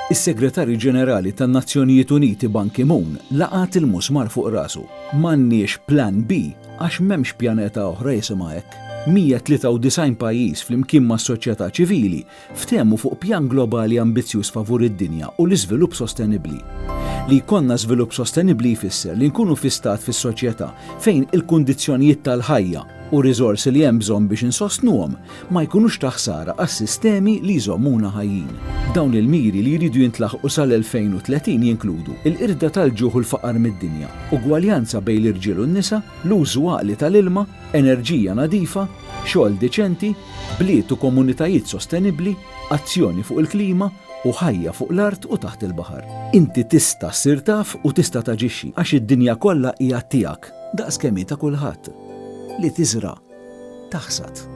Is-Segretarju Ġenerali tan-Nazzjonijiet Uniti Ban Ki-moon laqat il-musmar fuq rasu. M'għandniex plan B għax m'hemmx pjaneta oħra jisimha hekk. 193 pajjiż flimkien mas-soċjetà ċivili ftehmu fuq pjan globali ambizzjuż favur id-dinja u l-iżvilupp sostenibbli. Li jkollna żvilupp sostenibbli jfisser li nkunu fi stat fis-soċjetà fejn il-kundizzjonijiet tal-ħajja u riżorsi li hemm bżonn biex insostnuhom ma jkunux ta' ħsara għas-sistemi li jżommuna ħajjin. Dawn il-miri li jridu jintlaħqu sal-2030 jinkludu il-qirda tal-ġuħ u l-faqar mid-dinja, ugwaljanza bejn l-irġiel u n-nisa, l-użu għaqli tal-ilma, enerġija nadifa, xogħol diċenti, bliet u komunitajiet sostenibbli, azzjoni fuq il-klima u ħajja fuq l-art u taħt il-baħar. Inti tista' ssir taf u tista' taġixxi għax id-dinja kollha hija tiegħek daqs kemm hi ta' kulħadd. Li tiżra taħsad.